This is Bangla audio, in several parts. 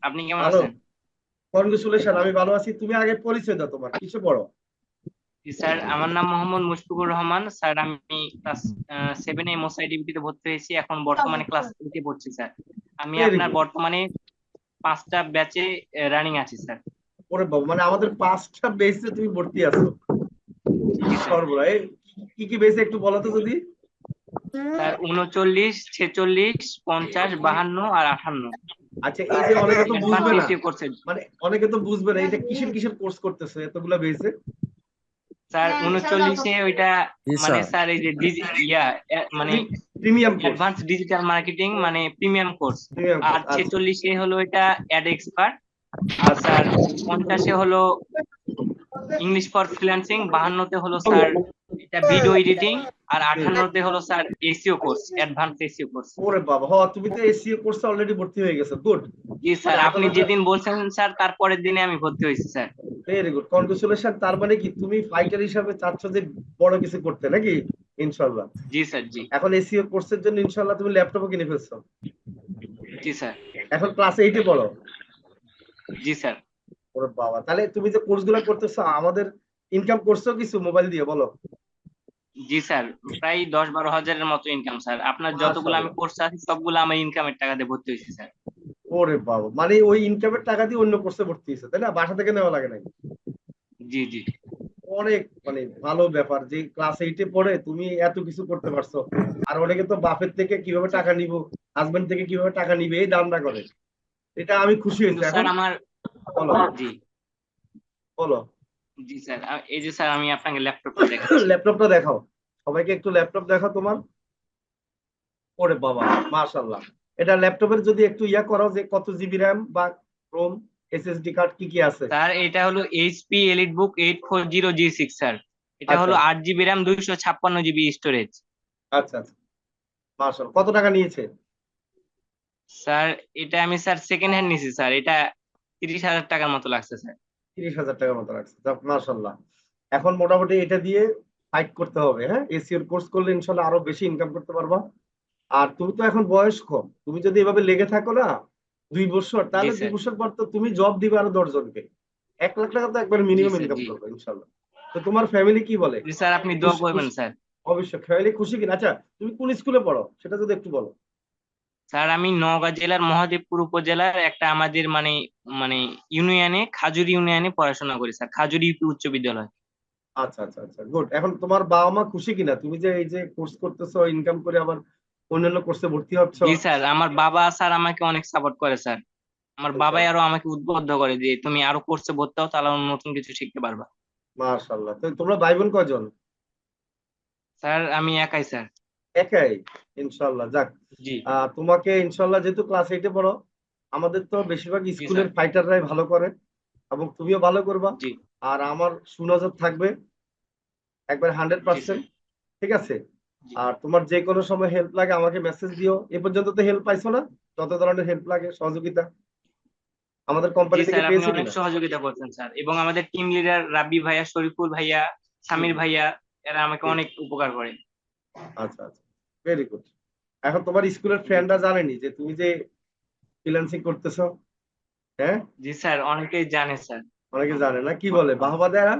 আপনি কেমন ভালো। আছেন? কনগ্রেচুলেশন, আমি ভালো আছি। তুমি আগে পরিচয় দাও, তোমার কিসে পড়ো? জি স্যার, আমার নাম মোহাম্মদ মুশফিকুর রহমান স্যার। আমি ক্লাস 7-এ এমওসআই ডিভিটিতে ভর্তি হয়েছি, এখন বর্তমানে ক্লাস 8-এ পড়ছি স্যার। আমি ভেরি আপনার গুড। বর্তমানে 5টা ব্যাচে রানিং আছি স্যার। ওরে বাবা, মানে আমাদের 5টা বেসে তুমি ভর্তি আছো? জি স্যার। সর্বরা কি কি বেসে একটু বলো তো যদি। স্যার 39, 46, 50, 52 আর 58। আচ্ছা, এই যে অনেকে তো অ্যাডভান্স বুঝবে না, এসিও কোর্সের। মানে অনেকে তো বুঝবে না এটা কিসের কিসের কোর্স করতেছে এতগুলা বেসে। স্যার 39-এ ওইটা জি মানে স্যার। স্যার এই যে মানে premium course. Advance digital marketing মানে প্রিমিয়াম কোর্স। প্রিমিয়াম আর কোর্স, আচ্ছা। 46-এ হলো এটা অ্যাড এক্সপার্ট। আর আচ্ছা। স্যার 50-এ হলো ইংলিশ ফর ফ্রিল্যান্সিং, 52-তে হলো স্যার এটা ভিডিও এডিটিং, আর হুম। 58-তে হলো sir SEO course, advance SEO course. ওরে বাবা, তুমি তো এসিও কোর্সে অলরেডি ভর্তি হয়ে গেছো, গুড। জি মানে স্যার, এখন আপনি আমরা, যেদিন বলছেন স্যার তার পরের দিনে আমি ভর্তি হয়েছি স্যার। Very good, congratulation. তার মানে কি তুমি ফাইটার হিসাবে চাচ্ছ যে বড় কিছু করতে নাকি? ইনশাল্লাহ। জি স্যার। জি। এখন এসিও কোর্সের জন্য ইনশাল্লাহ তুমি ল্যাপটপও কিনে ফেলছো। জি স্যার। এখন ক্লাস 8-এ পড়ো? জি স্যার। ওরে বাবা, তাহলে তুমি যে কোর্স গুলো করতেছো আমাদের ইনকাম করছো কিছু মোবাইল দিয়ে, বলো। জি স্যার, প্রায় 10-12 হাজারের মতো ইনকাম স্যার। আপনার যতগুলো আমি মাশাআল্লাহ। কোর্স আছে সবগুলো আমার ইনকামের টাকা দিয়ে ভর্তি হয়েছি স্যার। ওরে বাবা, মানে ওই ইনকামের টাকা দিয়ে অন্য কোর্সে ভর্তি হয়েছে তাই না, বাসা থেকে নেওয়া লাগে নাই? জি জি। অনেক মানে ভালো ব্যাপার যে ক্লাস 8-এ পড়ে তুমি এত কিছু করতে পারছো। আর অনেকে তো বাপের থেকে কিভাবে জি। টাকা নিব, হাজবেন্ড থেকে কিভাবে টাকা নিবে এই ধান্দা করে। এটা আমি খুশি কিন্তু হয়েছি স্যার এখন। আমার। বলো, জি। বলো। জি স্যার, এই যে স্যার আমি আপনাকে ল্যাপটপটা দেখাচ্ছি। ল্যাপটপটা দেখাও, সবাইকে একটু ল্যাপটপ দেখাও তোমার। ওরে বাবা, মাশাআল্লাহ। এটা ল্যাপটপের যদি একটু ইয়া করো যে কত জিবি র্যাম বা রোম, এসএসডি কার্ড কি কি আছে? স্যার এটা হলো এইচপি এলিটবুক 840G6 স্যার। এটা আচ্ছা, হলো 8 জিবি র্যাম, 256 জিবি স্টোরেজ। আচ্ছা, আচ্ছা। মাশাআল্লাহ, কত টাকা নিয়েছে? স্যার এটা আমি স্যার সেকেন্ড হ্যান্ড নিছি স্যার। এটা 30,000 টাকার মতো লাগছে স্যার। 30,000 টাকার মতো রাখছে, যাক মাশাআল্লাহ। এখন মোটামুটি এটা দিয়ে ফাইট করতে হবে, হ্যাঁ, এসিওর কোর্স করলে ইনশাল্লাহ আরো বেশি ইনকাম করতে পারবা। আর তুমি তো এখন বয়স কম, তুমি যদি এভাবে লেগে থাকো না 2 বছর, জি তাহলে দুই স্যার। বছর পর তো তুমি জব দিবে আরো 10 জনকে। 1 লাখ টাকা তো একবার জি মিনিমাম স্যার। ইনকাম জি। করবে ইনশাল্লাহ। তো তোমার ফ্যামিলি কি বলে? জি স্যার, আপনি দোয়া খুশি করবেন খুশি? স্যার। অবশ্যই ফ্যামিলি খুশি কিনা? আচ্ছা, তুমি কোন স্কুলে পড়ো সেটা যদি একটু বলো। স্যার আমি নওগাঁ জেলার মহাদেবপুর উপজেলার একটা আমাদের মানে মানে ইউনিয়নে, খাজুরি ইউনিয়নে পড়াশোনা করি স্যার, খাজুরি ইউপি উচ্চ বিদ্যালয়। আচ্ছা, আচ্ছা, আচ্ছা, গুড। এখন তোমার বাবা মা খুশি কিনা তুমি যে এই যে কোর্স করতেছো, ইনকাম করে আবার অন্যান্য কোর্সে ভর্তি হচ্ছ? জি স্যার, আমার বাবা স্যার আমাকে অনেক সাপোর্ট করে স্যার। আমার বাবাই আরো আমাকে উদ্বুদ্ধ করে যে তুমি আরো কোর্সে ভর্তি হও, তাহলে আরো নতুন কিছু শিখতে পারবা। মাশাআল্লাহ। তো তোমরা ভাই বোন কয়জন? স্যার আমি একাই স্যার। একাই? ইনশাআল্লাহ, যাক। জি। তোমাকে ইনশাআল্লাহ যেহেতু ক্লাস 8-এ পড়ো, আমাদের তো বেশিরভাগ জি স্কুলের স্যার। ফাইটাররাই ভালো করে, এবং তুমিও ভালো করবা। জি। আর আমার সুনজর থাকবে একবার হান্ড্রেড জি স্যার। পার্সেন্ট ঠিক আছে? জি। আর তোমার যে কোনো সময় হেল্প লাগে আমাকে মেসেজ দিও। এ পর্যন্ত তো হেল্প পাইছো না? যত ধরনের হেল্প লাগে সহযোগিতা আমাদের জি কোম্পানি থেকে স্যার, আপনি পেয়েছো অনেক কিনা? সহযোগিতা করছেন স্যার, এবং আমাদের টিম লিডার রাব্বি ভাইয়া, শরীফুল ভাইয়া, হুম, সামির ভাইয়া, এরা আমাকে হুম। অনেক উপকার করে। আচ্ছা, আচ্ছা, ভেরি গুড। এখন তোমার স্কুলের জি। ফ্রেন্ডরা জানেনি যে তুমি যে ফ্রিল্যান্সিং করতেছো? হ্যাঁ, জি স্যার, অনেকেই জানে স্যার। অনেকে জানে না, কি বলে বাহবা দেয় না?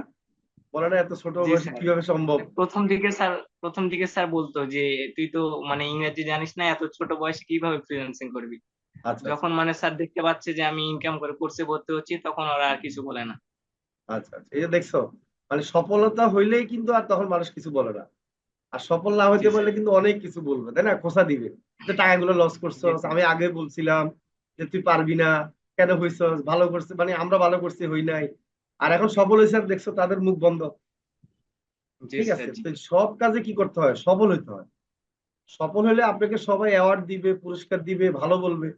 বলে না এত ছোট জি বয়সে স্যার, কিভাবে সম্ভব? মানে প্রথম দিকে স্যার বলতো যে তুই তো মানে ইংরেজি জানিস না, এত ছোট বয়সে কিভাবে ফ্রিল্যান্সিং করবি। আচ্ছা, আচ্ছা, যখন মানে স্যার দেখতে পাচ্ছে যে আমি ইনকাম করে কোর্সে ভর্তি হচ্ছি, তখন ওরা আর কিছু বলে না। আচ্ছা, আচ্ছা, এই যে দেখছো, মানে সফলতা হইলেই কিন্তু আর তখন মানুষ কিছু বলে না। আর সফল না জি হইতে স্যার। পারলে কিন্তু অনেক কিছু বলবে তাই না, খোঁচা দিবে যে টাকাগুলো লস করছো, জি স্যার। আমি আগে বলছিলাম যে তুই পারবি না, কেন হইছস, ভালো করছে মানে আমরা ভালো করছি হই নাই। আর এখন সফল হয়েছে আর দেখছো তাদের মুখ বন্ধ। জি ঠিক স্যার। আছে, জি। তো সব কাজে কি করতে হয়, সফল হইতে হয়। সফল হলে আপনাকে সবাই অ্যাওয়ার্ড দিবে, পুরস্কার দিবে, ভালো বলবে।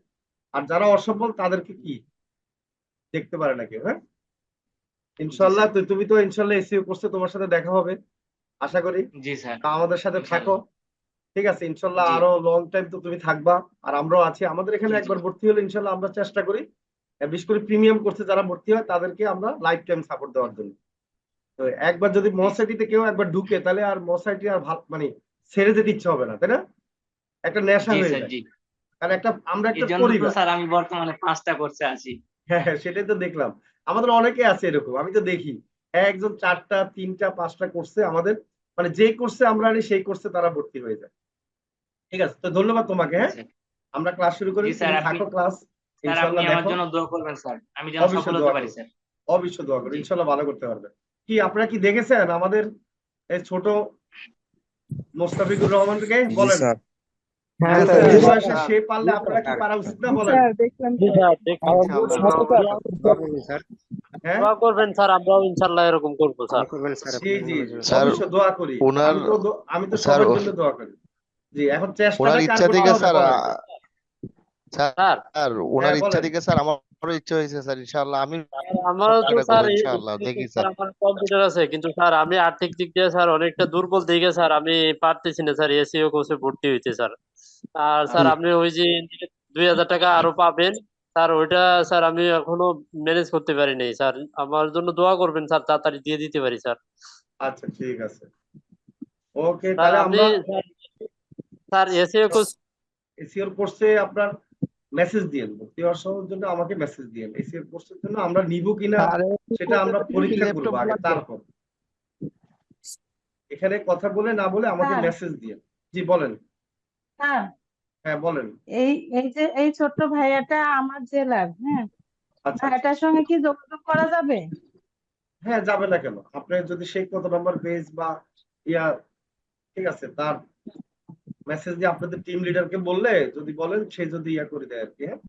আর যারা অসফল তাদেরকে কি দেখতে পারে না কেউ, হ্যাঁ। জি ইনশাল্লাহ, স্যার। তো তুমি তো ইনশাল্লাহ এসইও করছে, তোমার সাথে দেখা হবে আশা করি। জি স্যার। তা আমাদের সাথে থাকো, ইনশাল্লাহ। ঠিক আছে? ইনশাল্লাহ জি। আরো লং টাইম তো তুমি থাকবা। আর আমরাও আছি, আমাদের এখানে জি। জি। একবার ভর্তি হলে ইনশাল্লাহ আমরা চেষ্টা করি, বিশেষ করে প্রিমিয়াম কোর্সে যারা ভর্তি হয় তাদেরকে আমরা লাইফ টাইম সাপোর্ট দেওয়ার জন্য। তো একবার যদি জি স্যার। মসাইটিতে কেউ একবার ঢুকে তাহলে আর মসাইটি আর ভালো মানে ছেড়ে যেতে ইচ্ছে হবে না তাই না, একটা নেশা জি হয়ে স্যার। যায়। জি। কারণ আমরা এই একটা জন্য তো পরিবার। স্যার আমি বর্তমানে 5টা কোর্সে আছি। হ্যাঁ হ্যাঁ, সেটাই তো দেখলাম। আমাদের অনেকে আছে এরকম, আমি তো দেখি একজন 4টা 3টা 5টা করছে আমাদের, মানে যে কোর্সে আমরা আনি সেই কোর্সে তারা ভর্তি হয়ে যায়। ঠিক আছে, তো ধন্যবাদ তোমাকে। হ্যাঁ, আচ্ছা আমরা ক্লাস শুরু করি, জি তুমি স্যার, থাকো ক্লাস, আপনি ইনশাল্লাহ আমার দেখো। জন্য দোয়া করবেন স্যার, আমি যেন সফল অবশ্যই হতে দোয়া পারি করো, স্যার। অবশ্যই দোয়া করো, জি ইনশাল্লাহ ভালো করতে পারবে। কি আপনারা কি দেখেছেন আমাদের এই ছোট মোস্তাফিজুর রহমানকে? জি বলেন, স্যার। হ্যাঁ এত স্যার, কম জি স্যার। বয়সে সে পারলে আপনারা কি পারা উচিত না বলেন? স্যার দেখলাম জি স্যার। স্যার, দেখলাম। ইনশাআল্লাহ দোয়া করবেন স্যার। হ্যাঁ দোয়া করবেন স্যার, আমরাও ইনশাল্লাহ এরকম করবো স্যার। দোয়া করবেন স্যার জি জি, আপনার জন্য। স্যার অবশ্যই দোয়া করি। ওনার আমি তো স্যার সবার জন্য দোয়া করি। জি, এখন ওনার চেষ্টাটা কার ইচ্ছা করতে থেকে হবে স্যার বলেন? স্যার স্যার ওনার হ্যাঁ ইচ্ছা বলেন। থেকে স্যার আমারও ইচ্ছা হয়েছে স্যার, ইনশাআল্লাহ আমি আমারও তো এটা স্যার করবো ইনশাআল্লাহ, দেখি স্যার স্যার। আমার কম্পিউটার আছে, কিন্তু স্যার আমি আর্থিক দিক দিয়ে স্যার অনেকটা দুর্বল দিকে স্যার, আমি পারতেছি না স্যার এসিও কোর্সে ভর্তি হইতে স্যার। আর স্যার আচ্ছা আপনি ওই যে 2,000 টাকা আরো পাবেন স্যার, ওইটা স্যার আমি এখনো ম্যানেজ করতে পারি নাই স্যার। আমার জন্য দোয়া করবেন স্যার, তাড়াতাড়ি দিয়ে দিতে পারি স্যার। আচ্ছা, ঠিক আছে, ওকে, স্যার তাহলে আমি আমরা স্যার এসিও কোর্স এসিওর কোর্সে আপনার মেসেজ দিয়েন, ভর্তি হওয়ার জন্য আমাকে মেসেজ দিয়েন। এসিওর কোর্সের জন্য আমরা নিব কিনা সেটা আমরা পরীক্ষা করবো আগে, তারপর এখানে কথা বলে না বলে আমাকে স্যার, মেসেজ দিয়েন। জি বলেন। স্যার, হ্যাঁ বলেন। এই এই যে এই ছোট্ট ভাইয়াটা আমার জেলার, হ্যাঁ, আচ্ছা আচ্ছা, ভাইয়াটার সঙ্গে কি যোগাযোগ করা যাবে? হ্যাঁ যাবে না কেন, আপনার যদি সেই কত নম্বর পেজ বা ইয়া, ঠিক আছে, তার মেসেজ দিয়ে আপনাদের টিম লিডারকে বললে যদি বলেন, সে যদি ইয়া করে দেয় আর কি। হ্যাঁ,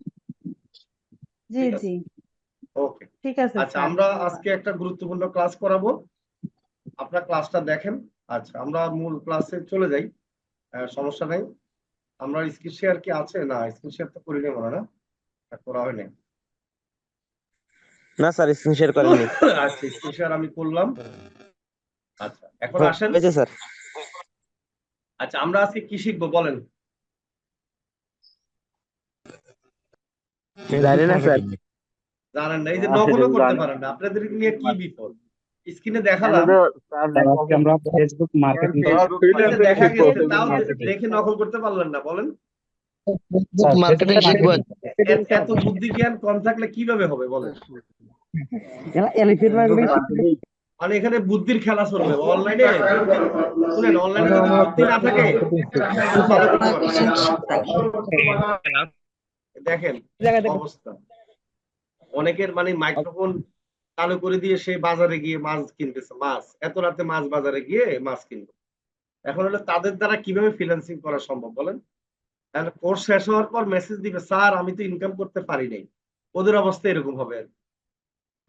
জি ঠিক জি, আছে, ওকে। ঠিক আছে আচ্ছা, স্যার। আমরা আজকে একটা গুরুত্বপূর্ণ ক্লাস করাবো, আপনার ক্লাসটা দেখেন। আচ্ছা, আমরা মূল ক্লাসে চলে যাই, সমস্যা নাই। আমরা স্ক্রিন শেয়ার কি আছে? না, স্ক্রিন শেয়ার তো করিনি মনে হয়, না করা হয়নি। না স্যার, স্ক্রিন শেয়ার করেননি। আচ্ছা, স্ক্রিন শেয়ার আমি করলাম। আচ্ছা, এখন আসেন। হয়েছে স্যার। আচ্ছা, আমরা আজকে কি শিখবো বলেন? জানি না স্যার। জানেন না, এই যে নকলও করতে পারেন না, আপনাদের নিয়ে কি বিপদ। স্ক্রিনে দেখালাম, আজকে আমরা ফেসবুক মার্কেটিং আচ্ছা, দেখা গেছে, তাও দেখে নকল করতে পারলেন না, বলেন। মার্কেটিং শিখবো। এত বুদ্ধি জ্ঞান কম থাকলে কিভাবে হবে বলেন? মানে এখানে বুদ্ধির খেলা চলবে অনলাইনে। শুনেন, অনলাইনে যদি বুদ্ধি না থাকে ভালো করতে পারবেন না। দেখেন অবস্থা, অনেকের মানে মাইক্রোফোন চালু করে দিয়ে সে বাজারে গিয়ে মাছ কিনতেছে, মাছ এত রাতে মাছ বাজারে গিয়ে মাছ কিনবে। এখন হলো তাদের দ্বারা কিভাবে ফ্রিল্যান্সিং করা সম্ভব বলেন? তাহলে কোর্স শেষ হওয়ার পর মেসেজ দিবে, স্যার আমি তো ইনকাম করতে পারি নাই। ওদের অবস্থা এরকম হবে আর কি।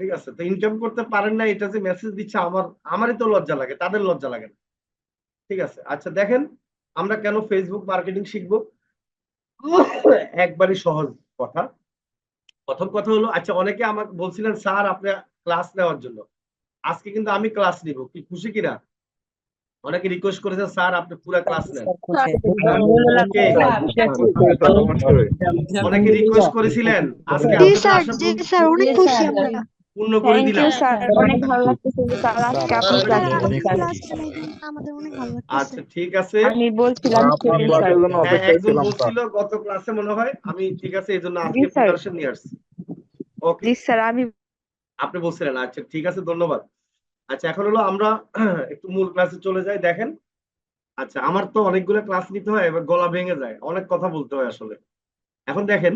ঠিক আছে, তো ইনকাম করতে পারেন না, এটা যে মেসেজ দিচ্ছে, আমারই তো লজ্জা লাগে, তাদের লজ্জা লাগে না। ঠিক আছে, আচ্ছা দেখেন, আমরা কেন ফেসবুক মার্কেটিং শিখবো? একবারই সহজ কথা। প্রথম কথা হলো, আচ্ছা অনেকে আমাকে বলছিলেন স্যার আপনি ক্লাস নেওয়ার জন্য, আজকে কিন্তু আমি ক্লাস নিব, কি খুশি কিনা? অনেকে রিকোয়েস্ট করেছে স্যার আপনি পুরো ক্লাস নেন। ওকে, অনেকে রিকোয়েস্ট করেছিলেন আজকে জি আপনাদের স্যার, আশা জি স্যার, অনেক খুশি আমরা। পূর্ণ করে থ্যাংক দিলাম। ইউ স্যার, অনেক ভালো লাগতেছে যে স্যার আজকে আপনি স্যার ক্লাস অনেক নিচ্ছেন। খুশি। আমাদের অনেক ভালো লাগতেছে। আচ্ছা ঠিক আছে, আমি বলছিলাম সেদিন স্যার। হ্যাঁ একজন বলছিল গত ক্লাসে মনে হয়, আমি ঠিক আছে এই জন্য জি আজকে স্যার, প্রিপারেশন নিয়ে আসছি। ওকে, জি স্যার, আমি আপনি বলছিলেন, আচ্ছা ঠিক আছে, ধন্যবাদ। আচ্ছা, এখন হলো আমরা একটু মূল ক্লাসে চলে যাই। দেখেন, আচ্ছা আমার তো অনেকগুলো ক্লাস নিতে হয়, এবার গলা ভেঙে যায়, অনেক কথা বলতে হয় আসলে। এখন দেখেন,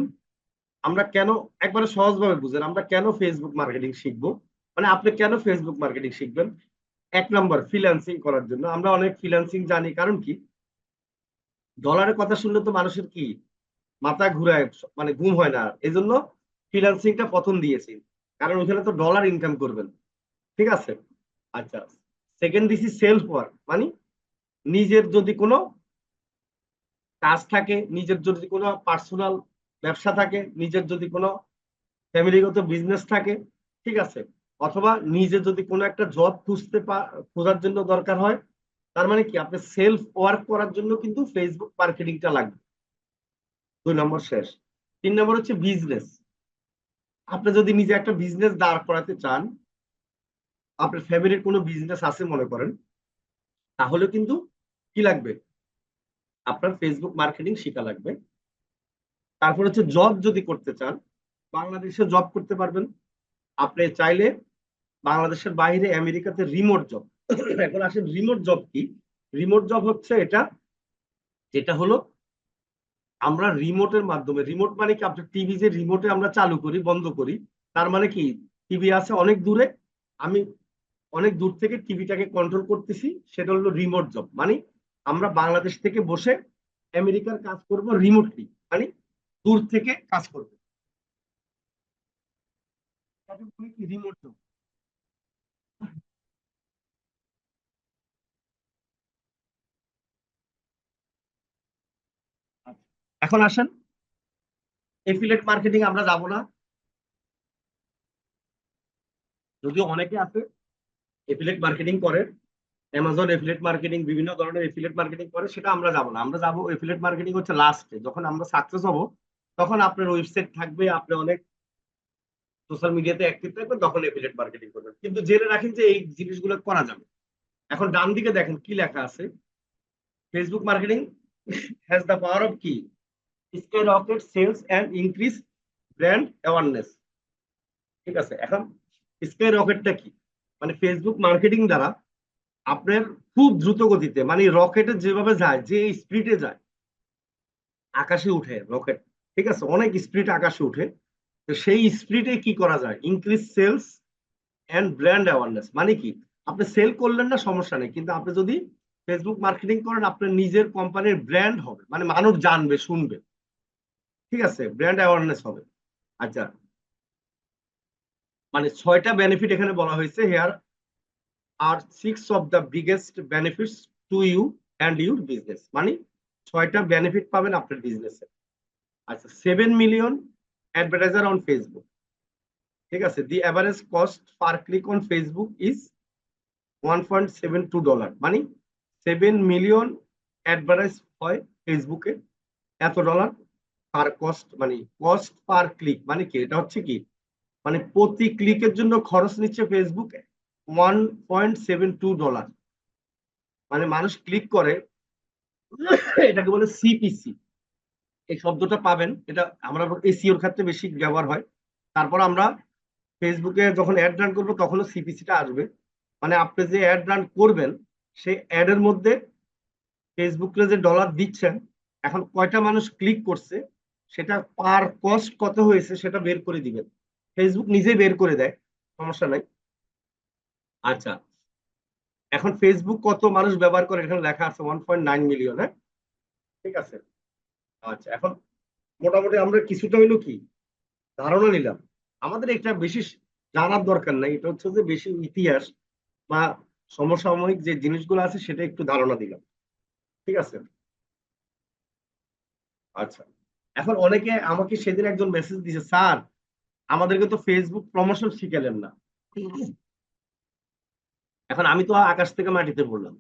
আমরা কেন, একবারে সহজভাবে বুঝেন, আমরা কেন ফেসবুক মার্কেটিং শিখবো। মানে আপনি কেন ফেসবুক মার্কেটিং শিখবেন? 1 নম্বর, ফ্রিল্যান্সিং করার জন্য। আমরা অনেক ফ্রিল্যান্সিং জানি, কারণ কি, ডলারের কথা শুনলে তো মানুষের কি মাথা ঘুরায়, মানে ঘুম হয় না, এই জন্য ফ্রিল্যান্সিংটা প্রথম দিয়েছি, কারণ ওখানে তো ডলার ইনকাম করবেন। ঠিক আছে, আচ্ছা, সেকেন্ড দিছি সেলফ ওয়ার্ক, মানে নিজের যদি কোনো কাজ থাকে, নিজের যদি কোনো পার্সোনাল ব্যবসা থাকে, নিজের যদি কোনো ফ্যামিলিগত বিজনেস থাকে, ঠিক আছে, অথবা নিজে যদি কোনো একটা জব খোঁজার জন্য দরকার হয়, তার মানে কি আপনি সেলফ ওয়ার্ক করার জন্য কিন্তু ফেসবুক মার্কেটিংটা লাগবে। 2 নম্বর শেষ। 3 নম্বর হচ্ছে বিজনেস। আপনি যদি নিজে একটা বিজনেস দাঁড় করাতে চান, আপনার ফ্যামিলির কোনো বিজনেস আছে মনে করেন, তাহলে কিন্তু কি লাগবে, আপনার ফেসবুক মার্কেটিং শেখা লাগবে। তারপর হচ্ছে জব যদি করতে চান, বাংলাদেশে জব করতে পারবেন। আপনি চাইলে বাংলাদেশের বাইরে আমেরিকাতে রিমোট জব। এখন আসেন রিমোট জব কি? রিমোট জব হচ্ছে এটা, যেটা হলো আমরা রিমোটের মাধ্যমে, রিমোট মানে কি আপনার টিভি যে রিমোটে আমরা চালু করি বন্ধ করি, তার মানে কি টিভি আছে অনেক দূরে, আমি অনেক দূর থেকে টিভিটাকে কন্ট্রোল করতেছি, সেটা হলো রিমোট জব। মানে আমরা বাংলাদেশ থেকে বসে আমেরিকার কাজ করব রিমোটলি, মানে দূর থেকে কাজ করব, রিমোট জব। এখন আসেন এফিলিয়েট মার্কেটিং আমরা যাব না, যদিও অনেকে আছে এফিলিয়েট মার্কেটিং করে, অ্যামাজন এফিলিয়েট মার্কেটিং, বিভিন্ন ধরনের এফিলিয়েট মার্কেটিং করে, সেটা আমরা যাব না। আমরা যাব এফিলিয়েট মার্কেটিং হচ্ছে লাস্টে, যখন আমরা সাকসেস হব, তখন আপনার ওয়েবসাইট থাকবে, আপনি অনেক সোশ্যাল মিডিয়াতে অ্যাক্টিভ থাকবেন, তখন এফিলিয়েট মার্কেটিং করবেন। কিন্তু জেনে রাখেন যে এই জিনিসগুলো করা যাবে। এখন ডান দিকে দেখেন কি লেখা আছে, Facebook marketing has the power of কি skyrocket sales and increase brand awareness। ঠিক আছে, এখন স্কাইরকেটটা কি? মানে ফেসবুক মার্কেটিং দ্বারা আপনার খুব দ্রুত গতিতে, মানে রকেটে যেভাবে যায়, যে স্পিডে যায়, আকাশে উঠে রকেট, ঠিক আছে, অনেক স্পিড আকাশে উঠে, তো সেই স্পিডে কি করা যায়? Increase sales and brand awareness. মানে কি, আপনি সেল করলেন না সমস্যা নেই, কিন্তু আপনি যদি ফেসবুক মার্কেটিং করেন, আপনার নিজের কোম্পানির ব্র্যান্ড হবে, মানে মানুষ জানবে, শুনবে, ঠিক আছে, ব্র্যান্ড অ্যাওয়ারনেস হবে। আচ্ছা, মানে 6টা বেনিফিট এখানে বলা হয়েছে, here are 6 of the biggest benefits to you and your business. মানে 6টা বেনিফিট পাবেন আপনার বিজনেসে। আচ্ছা, 7 মিলিয়ন অ্যাডভার্টাইজার অন ফেসবুক, ঠিক আছে, দি average cost per click on Facebook is $1.72। মানে 7 মিলিয়ন অ্যাডভার্টাইজ হয় ফেসবুকে, এত ডলার পার কস্ট, মানে কস্ট পার ক্লিক, মানে কি এটা হচ্ছে কি, মানে প্রতি ক্লিকের জন্য খরচ নিচ্ছে ফেসবুক $1.72। মানে মানুষ ক্লিক করে, এটাকে বলে সিপিসি, এই শব্দটা পাবেন, এটা আমরা এসইওর ক্ষেত্রে বেশি ব্যবহার হয়। তারপর আমরা ফেসবুকে যখন অ্যাড রান করবো, তখনও সিপিসিটা আসবে। মানে আপনি যে অ্যাড রান করবেন, সেই অ্যাড এর মধ্যে ফেসবুকে যে ডলার দিচ্ছেন, এখন কয়টা মানুষ ক্লিক করছে, সেটা পার কস্ট কত হয়েছে সেটা বের করে দিবেন, ফেসবুক নিজেই বের করে দেয়, সমস্যা নাই। আচ্ছা, এখন ফেসবুক কত মানুষ ব্যবহার করে, এখানে লেখা আছে 1.9 মিলিয়ন। হ্যাঁ, ঠিক আছে। আচ্ছা, এখন মোটামুটি আমরা কিছুটা হইলো কি ধারণা নিলাম। আমাদের একটা বেশি জানার দরকার নাই, এটা হচ্ছে যে বেশি ইতিহাস বা সমসাময়িক যে জিনিসগুলো আছে সেটা একটু ধারণা দিলাম, ঠিক আছে। আচ্ছা, এখন অনেকে আমাকে সেদিন একজন মেসেজ দিয়েছে, স্যার আমাদেরকে তো ফেসবুক প্রমোশন শিখালেন না। এখন আমি তো আকাশ থেকে মাটিতে বললাম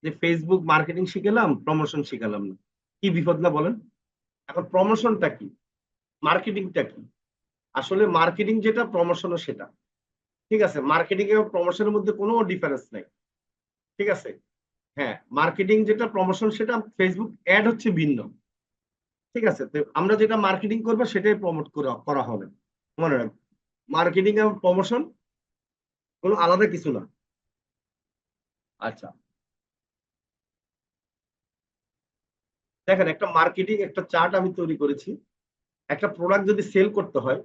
যে ফেসবুক মার্কেটিং শিখালাম, প্রমোশন শিখালাম না, কি বিপদ না বলেন? এখন প্রমোশনটা কি, মার্কেটিংটা কি? আসলে মার্কেটিং যেটা, প্রমোশনও সেটা, ঠিক আছে। মার্কেটিং এবং প্রমোশনের মধ্যে কোনো ডিফারেন্স নাই, ঠিক আছে। হ্যাঁ, মার্কেটিং যেটা, প্রমোশন সেটা, ফেসবুক অ্যাড হচ্ছে ভিন্ন, ঠিক আছে। তো আমরা যেটা মার্কেটিং করবো সেটাই প্রমোট করা হবে, মনে রাখবেন। মার্কেটিং এবং প্রমোশন কোনো আলাদা কিছু না। আচ্ছা, দেখেন একটা মার্কেটিং একটা চার্ট আমি তৈরি করেছি। একটা প্রোডাক্ট যদি সেল করতে হয়,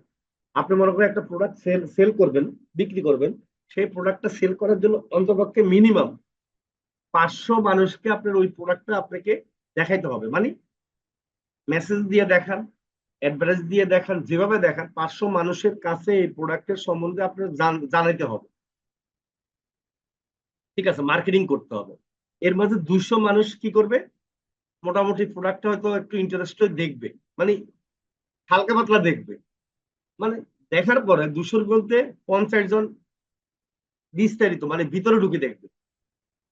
আপনি মনে করেন একটা প্রোডাক্ট সেল করবেন, বিক্রি করবেন, সেই প্রোডাক্টটা সেল করার জন্য অন্ততপক্ষে মিনিমাম 500 মানুষকে আপনার ওই প্রোডাক্টটা আপনাকে দেখাইতে হবে। মানে মেসেজ দিয়ে দেখান, অ্যাডভার্টাইজ দিয়ে দেখান, যেভাবে দেখান, 500 মানুষের কাছে এই প্রোডাক্টের সম্বন্ধে আপনার জানাইতে হবে, ঠিক আছে, মার্কেটিং করতে হবে। এর মাঝে 200 মানুষ কি করবে, মোটামুটি প্রোডাক্টটা হয়তো একটু ইন্টারেস্ট দেখবে, মানে হালকা পাতলা দেখবে, মানে দেখার পরে 200-র মধ্যে 50 জন বিস্তারিত, মানে ভিতরে ঢুকে দেখবে।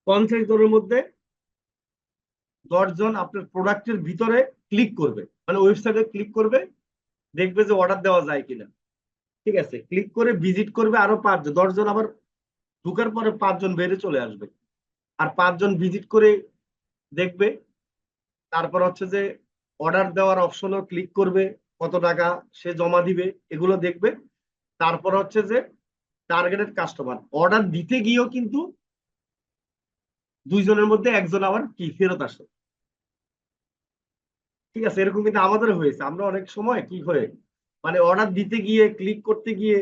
50 জনের মধ্যে 10 জন আপনার প্রোডাক্টের ভিতরে ক্লিক করবে, মানে ওয়েবসাইটে ক্লিক করবে, দেখবে যে অর্ডার দেওয়া যায় কিনা, ঠিক আছে, ক্লিক করে ভিজিট করবে আরো 5 জন, 10 জন আবার ঢুকার পরে 5 জন বেড়ে চলে আসবে, আর 5 জন ভিজিট করে দেখবে। তারপর হচ্ছে যে অর্ডার দেওয়ার অপশনও ক্লিক করবে, কত টাকা সে জমা দিবে এগুলো দেখবে। তারপর হচ্ছে যে টার্গেটেড কাস্টমার, অর্ডার দিতে গিয়েও কিন্তু 2 জনের মধ্যে একজন আবার কি ফেরত আসে। ঠিক আছে, এরকম কিন্তু আমাদের হয়েছে। আমরা অনেক সময় কি হয়ে মানে অর্ডার দিতে গিয়ে ক্লিক করতে গিয়ে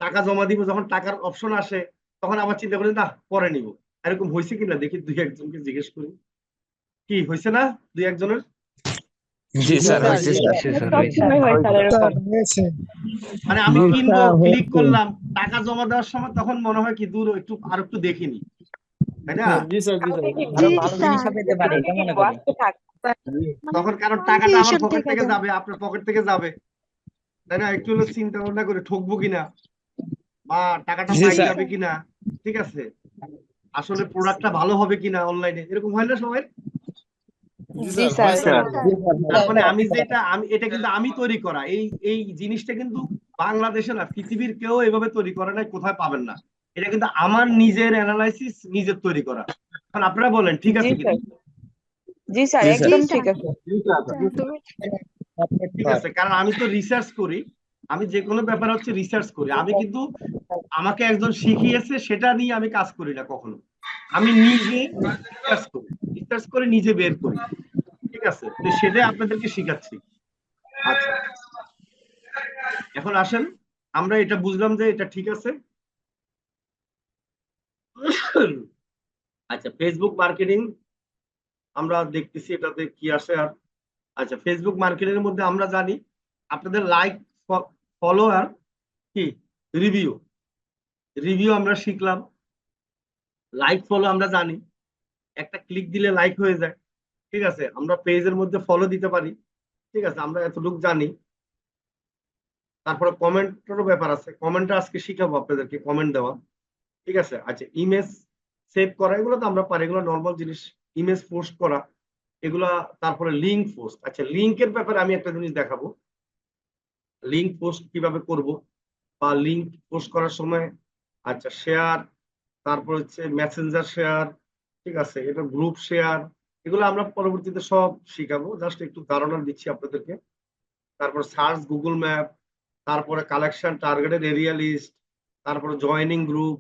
টাকা জমা দিব, যখন টাকার অপশন আসে তখন আবার চিন্তা করি না পরে নিব। এরকম হয়েছে কিনা দেখি 2-1জনকে জিজ্ঞেস করি, কি হয়েছে না 2-1জনের? জি স্যার স্যার, হয়েছে জি স্যার। সবসময় হয় স্যার এরকম। মানে আমি জি, কিনবো, স্যার, ক্লিক হয়েছে। করলাম, টাকা জমা দেওয়ার সময় তখন মনে হয় কি দূর একটু আর একটু দেখিনি, তাই না? জি স্যার, পেতে পারে এটা মনে করি। আজকে থাক। তখন কারণ টাকাটা আমার confusion পকেট থেকে থেকে যায়। যাবে, আপনার পকেট থেকে যাবে, তাই না? একটু হলো চিন্তা ভাবনা করে ঠকবো কিনা বা টাকাটা জি, পাই স্যার। যাবে কিনা, ঠিক আছে, আসলে প্রোডাক্টটা ভালো হবে কিনা অনলাইনে, এরকম হয় না সবাই? জি স্যার। হয় তো এরকম। তার মানে এটা কিন্তু আমি তৈরি করা, এই জিনিসটা কিন্তু বাংলাদেশে না, পৃথিবীর কেউ এভাবে তৈরি করে নাই, কোথায় পাবেন না। এটা কিন্তু আমার নিজের অ্যানালাইসিস, নিজের তৈরি করা। এখন আপনারা বলেন ঠিক আছে কিনা? জি স্যার, জি, একদম স্যার। ঠিক আছে। ঠিক আছে, কারণ আমি তো রিসার্চ করি, আমি যে কোনো ব্যাপারে হচ্ছে রিসার্চ করি। আমি কিন্তু আমাকে একজন শিখিয়েছে সেটা নিয়ে আমি কাজ করি না কখনো, আমি নিজে রিসার্চ করে নিজে বের করি। ঠিক আছে, তো সেটাই আপনাদেরকে শিখাচ্ছি। আচ্ছা, এখন আসেন, আমরা এটা বুঝলাম যে এটা ঠিক আছে। আচ্ছা, ফেসবুক মার্কেটিং আমরা দেখতেছি এটাতে কি আসে। আর আচ্ছা, ফেসবুক মার্কেটিং এর মধ্যে আমরা জানি আপনাদের লাইক, ফলোয়ার, কি রিভিউ, আমরা শিখলাম। লাইক ফলো আমরা জানি, একটা ক্লিক দিলে লাইক হয়ে যায়। ঠিক আছে, আমরা পেজের মধ্যে ফলো দিতে পারি। ঠিক আছে, আমরা এতটুকু জানি। তারপরে কমেন্টেরও ব্যাপার আছে, কমেন্টটা আজকে শিখাবো আপনাদেরকে, কমেন্ট দেওয়া। ঠিক আছে, আচ্ছা, ইমেজ সেভ করা এগুলো তো আমরা পারি, এগুলো নর্মাল জিনিস। ইমেজ পোস্ট করা এগুলা, তারপরে লিঙ্ক পোস্ট। আচ্ছা, লিঙ্কের ব্যাপারে আমি একটা জিনিস দেখাবো, লিঙ্ক পোস্ট কিভাবে করব, বা লিঙ্ক পোস্ট করার সময় আচ্ছা শেয়ার, তারপর হচ্ছে মেসেঞ্জার শেয়ার, ঠিক আছে, এটা গ্রুপ শেয়ার, এগুলো আমরা পরবর্তীতে সব শিখাবো, জাস্ট একটু ধারণা দিচ্ছি আপনাদেরকে। তারপর সার্চ গুগল ম্যাপ, তারপরে কালেকশন, টার্গেটেড এরিয়া লিস্ট, তারপরে জয়েনিং গ্রুপ,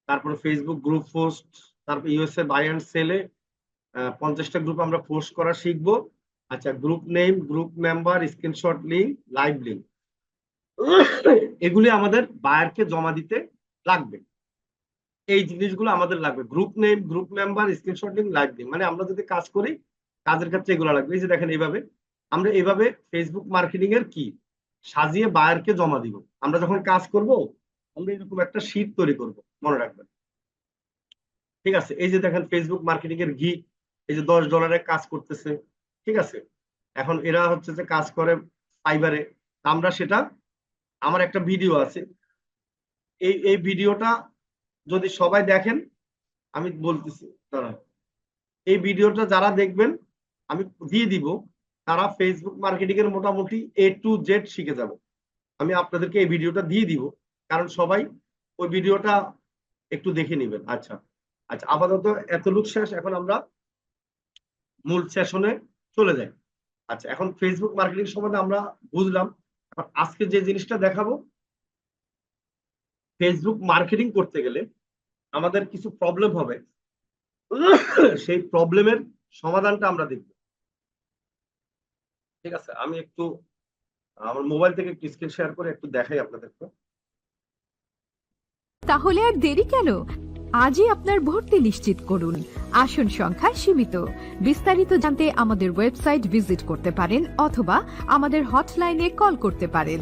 তারপরে ফেসবুক গ্রুপ পোস্ট, তারপর ইউএসএ বাই অ্যান্ড সেলে 50টা গ্রুপ আমরা পোস্ট করা শিখবো। আচ্ছা, group name, group member, screenshot link, live link, এগুলি আমাদের বায়ারকে জমা দিতে লাগবে। এই জিনিসগুলো আমাদের লাগবে, group name, group member, screenshot link, live link. মানে আমরা যদি কাজ করি, কাজের ক্ষেত্রে এগুলো লাগবে। এই যে দেখেন, এইভাবে আমরা এইভাবে ফেসবুক মার্কেটিং এর কি সাজিয়ে বায়ারকে জমা দিব। আমরা যখন কাজ করব, আমরা এরকম একটা শীট তৈরি করব, মনে রাখবেন। ঠিক আছে, এই যে দেখেন ফেসবুক মার্কেটিং এর গিগ, এই যে $10 কাজ করতেছে। ঠিক আছে, এখন এরা হচ্ছে যে কাজ করে ফাইবারে, আমরা সেটা, আমার একটা ভিডিও আছে, এই ভিডিওটা যদি সবাই দেখেন, আমি বলতেছি তারা, এই ভিডিওটা যারা দেখবেন আমি দিয়ে দিব, তারা ফেসবুক মার্কেটিং এর মোটামুটি A to Z শিখে যাবে। আমি আপনাদেরকে এই ভিডিওটা দিয়ে দিব, কারণ সবাই ওই ভিডিওটা একটু দেখে নেবেন। আচ্ছা আচ্ছা, আপাতত এতটুকু শেষ, এখন আমরা মূল সেশনে চলে যাই। আচ্ছা, এখন ফেসবুক মার্কেটিং সম্বন্ধে আমরা বুঝলাম। আজকে যে জিনিসটা দেখাবো, ফেসবুক মার্কেটিং করতে গেলে আমাদের কিছু প্রবলেম হবে, সেই প্রবলেমের সমাধানটা আমরা দেখব। ঠিক আছে, আমি একটু আমার মোবাইল থেকে একটু স্ক্রিন শেয়ার করে একটু দেখাই আপনাদেরকে। তাহলে আর দেরি কেন? আজই আপনার ভর্তি নিশ্চিত করুন। আসন সংখ্যা সীমিত। বিস্তারিত জানতে আমাদের ওয়েবসাইট ভিজিট করতে পারেন অথবা আমাদের হটলাইনে কল করতে পারেন।